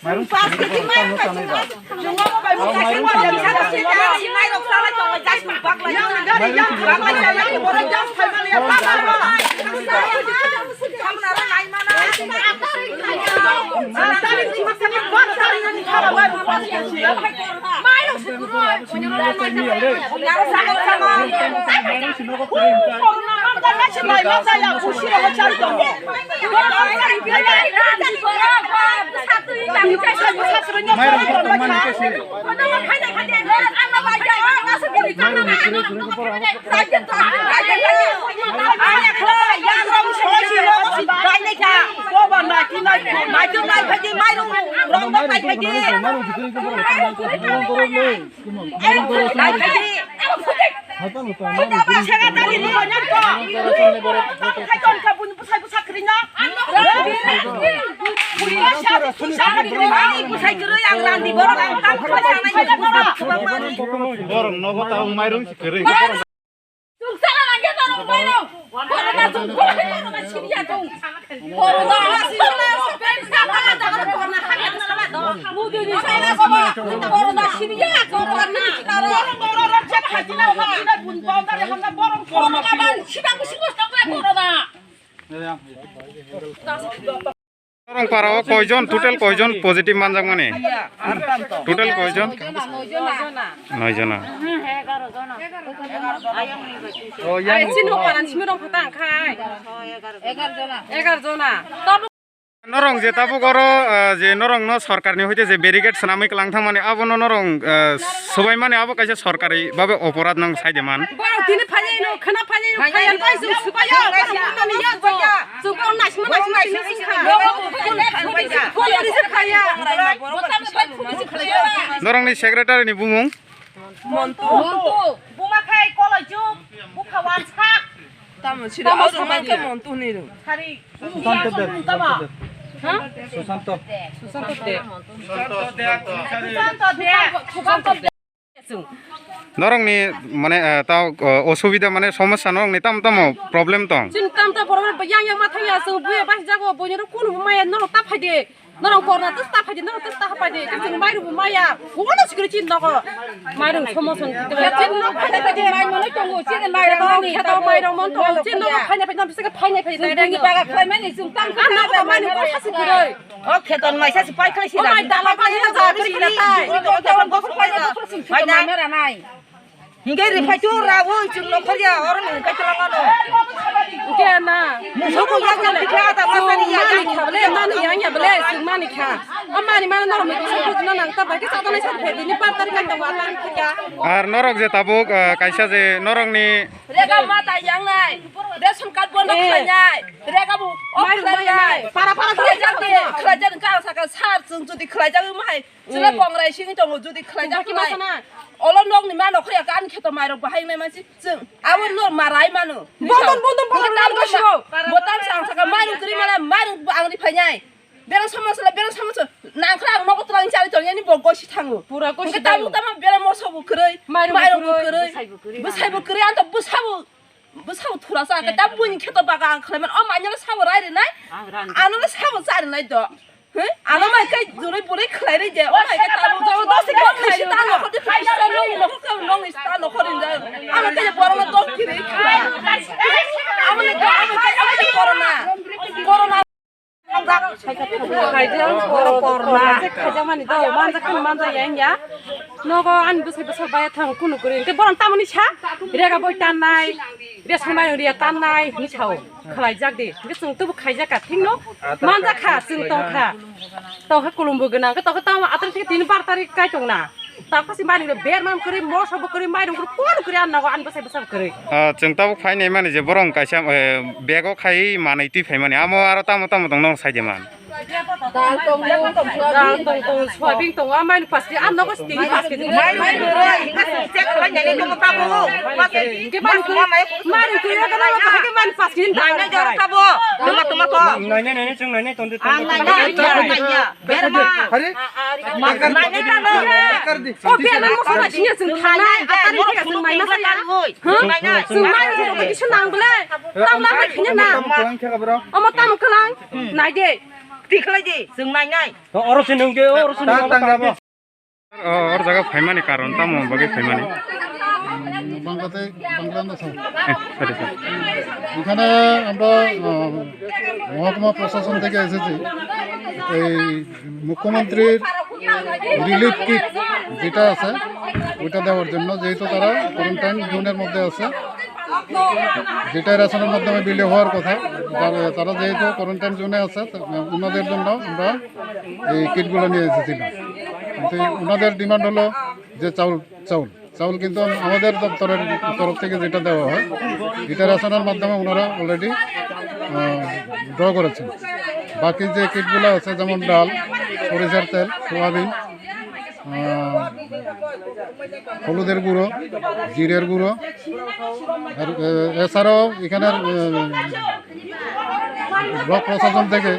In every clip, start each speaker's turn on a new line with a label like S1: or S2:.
S1: Mairung pas kita mairung kan cuma mau bayar mairung jadi satu sih si mairung salah cuma jas bak lah yang dari yang bak lah yang orang jas kayak mana ya bak kamu nara lain mana dari cuma saya buat dari yang cara baru mairung seguro punya sama karena sebelum saya usir cari dong Borong no tahu mairung sekering.
S2: Sungsangan aja dorong mairung. Corona sungsangan corona sidia tung. Corona mudu ni saya sama. Corona sidia corona kita corona cek haji na kita bun bau dari hamna borong corona ban sidang kusingus tak corona.
S3: Orang parawa koijon total koijon positif manjang mane total koijon 9 jona oh yang
S2: sino paran simurong patang khai 11 jona
S3: norong je tabu koro je norong no sarkarni hoite je barricade sanami klangthang mane abo no norong sobai mane abo kaisa sarkari babe oporad nang saideman
S2: baro dine phajai no khana phajai no khaya pai su supaya ni ya zo kon nas mana sing khaya
S3: norong ni secretary ni bumung
S2: montu
S1: Bumakai kolaju bukawan sak
S2: tamu sida auto mangke montu ni ru
S1: hari
S3: Susanto norong ni mane tau osubida mane সমস্যা norong ni tam problem tong
S2: tam problem yang mathaya so buya bas jago bonyo kun maya no ta phade norong korna tas ta phade no tas ta phade kin mai ru maya wono sikri chin no mai ru somoson chin no phade phade mai no tongo chin mai ru ni ta mai ru mon to chin no phane phane bisa phane phane dangi baga phai mai ni sum tam ka na ba mai ko hasi kiroi
S1: oke ton mai sa pai khai sida
S2: mai dala pa ni za kri la tai mai da mera nai
S1: hingga ripai tu rawu chung no khaya orang ni kai chala no
S2: ke na
S1: musuh yang dikha ta masari ya
S2: khale mani yang ya bele sing mani kha amani mana no me ko ko na ta ba ke sa na sa phe ni par tar ka ta wa tan khya
S3: ar norok je tabuk kaisa je norong ni
S2: rega mata yang nai ration card bon no khanyai rega bu mai nai para khrajan ka sa ka sar chung jodi khrajan mai sila kongrai sing tong jodi khrajan ki masana olo nok ni mano khya kan kheto mai ro bahai mai masi chung awon no marai manu boton botan sang sa ka mai ro kri mala mai ro angri phanyai berang sama nangkra no ko tlang chali tong ni bo gosi thangu pura gosi tamu tama berang mo sobu krei mai ro krei busai bu krei anta busabu thura sa ka tabu ni kheto ba ka khleman o ma nyala sabu rai nai anu la sabu sa nai do ano mai kai jure pure khlai ri je o mai ka tabu do se ka khlai ta no ko khai sa no ko ka no sta no ko rin ja ama ka boro no to kiri ama ne ka corona Kaidian corona kajamani do manja yang ya nogo an busai baya thang kunu kurin ke boran tamani cha rega boy tanai ria samai ria tanai ni chau khlai jak de ke sung tu khai jak ka thing no manja kha sung tong kha to ha kulumbu gena ke to ta ma atri ke 3 4 tarik kai tong na ta pasi mani de ber mam kuri mo sob kuri mai dong kuri kuri an nago an busai kuri
S3: जों tabuk phai nei mane je borong kaisa bego khai manai tui phai mane amo aro tamo dong nong sai de man
S2: dal tong soybean tong amai pasti an nago sting pas ke
S1: mai roi cek la nyane ko tabu
S2: ke man kuri ka na ka ke man pas kin
S1: nai na jor tabu tuma ko
S3: nai chung nai ton
S1: nai berma makan nai na no
S2: oh biar mo sama sini sing thana atari ke sing mai na sa
S1: nai na
S2: sing mai ni ko ki sunang bele tam na ma khinya na omo tam klang nai de
S1: दिखलायदि जों नायनाय
S4: अरसिन नोंगे अरसिन
S3: और जगह फाइमानि कारण तामो बागे फाइमानि
S5: বাংলাতে Bangladesh
S3: sorry sir
S5: এখানে আমরা মহকুমা প্রশাসন থেকে এসেছি এই মুখ্যমন্ত্রীর রিলিফ কিট যেটা আছে ওইটা দেওয়ার জন্য, যেহেতু তারা কোয়ারেন্টাইন জোনের মধ্যে আছে, যেটা রেশনের মাধ্যমে বিলি হওয়ার কথা, তারা যেহেতু কোয়ারেন্টাইন জোনে আছে ওনাদের জন্য আমরা এই কিটগুলো নিয়ে এসেছিলাম। কিন্তু ওনাদের ডিমান্ড হলো যে চাউল কিন্তু আমাদের দপ্তরের তরফ থেকে যেটা দেওয়া হয় এটা রেশনের মাধ্যমে ওনারা অলরেডি ড্র করেছেন। বাকি যে কিটগুলো আছে যেমন ডাল, সরিষার তেল, সোয়াবিন, হলুদের গুঁড়ো, জিরের গুঁড়ো, আর এছাড়াও এখানের ব্লক প্রশাসন থেকে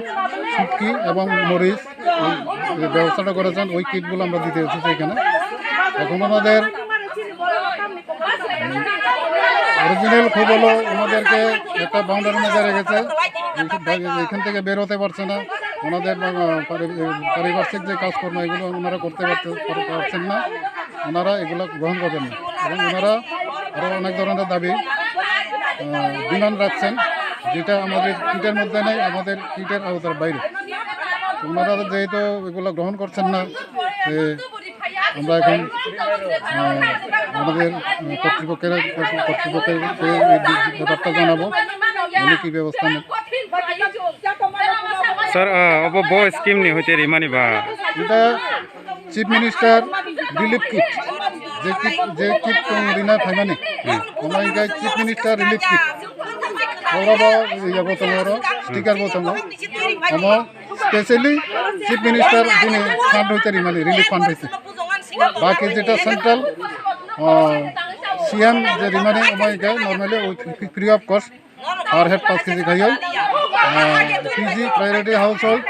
S5: শুটকি এবং মরিচ ব্যবস্থাটা করেছেন। ওই কিটগুলো আমরা দিতে এসেছি এখানে। এখন আমাদের অরিজিনাল খুব হলো ওনাদেরকে একটা বাউন্ডারির মধ্যে রেখেছে, এখান থেকে বের হতে পারছে না। ওনাদের পারিপার্শ্বিক যে কাজকর্ম এগুলো ওনারা করতে পারছেন না, ওনারা এগুলো গ্রহণ করবেন না। এবং ওনারা আরও অনেক ধরনের দাবি ডিমান্ড রাখছেন, যেটা আমাদের কিটের মধ্যে নেই, আমাদের কিটের আওতার বাইরে। ওনারা যেহেতু এগুলো গ্রহণ করছেন না, আমরা এখন আমাদের কর্তৃপক্ষের ব্যাপারটা জানাবো উনি কী ব্যবস্থা নেন।
S3: স্যার अब बो स्कीम नि होते रिमानि बा
S5: এটা চিফ মিনিস্টার রিলিফ কিট যে কিট রিনা ফাইমানি ওনাইকা চিফ মিনিস্টার রিলিফ কিট ওরা ইয়া বোতল স্টিকার বোতল আমার স্পেশালি চিফ মিনিস্টার যিনি ফান্ড হইতে রিমানি রিলিফ ফান্ড হইতে। বাকি যেটা সেন্ট্রাল সিএম যে রিমানি ওমাইকা নর্মালি ফ্রি অফ কস্ট আর হেড 5 কেজি খাইও পিজি প্রায়োরিটি হাউস হোল্ড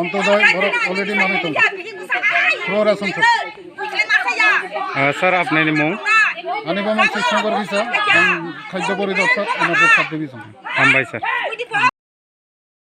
S5: অন্তোদয় বড় অলরেডি মানে তো ফ্লোর আসন
S3: স্যার আপনার মুং
S5: আনিবমন কৃষ্ণনগর ভিসা খাদ্য পরিদর্শক আমাদের সাব ডিভিশন
S3: হামবাই স্যার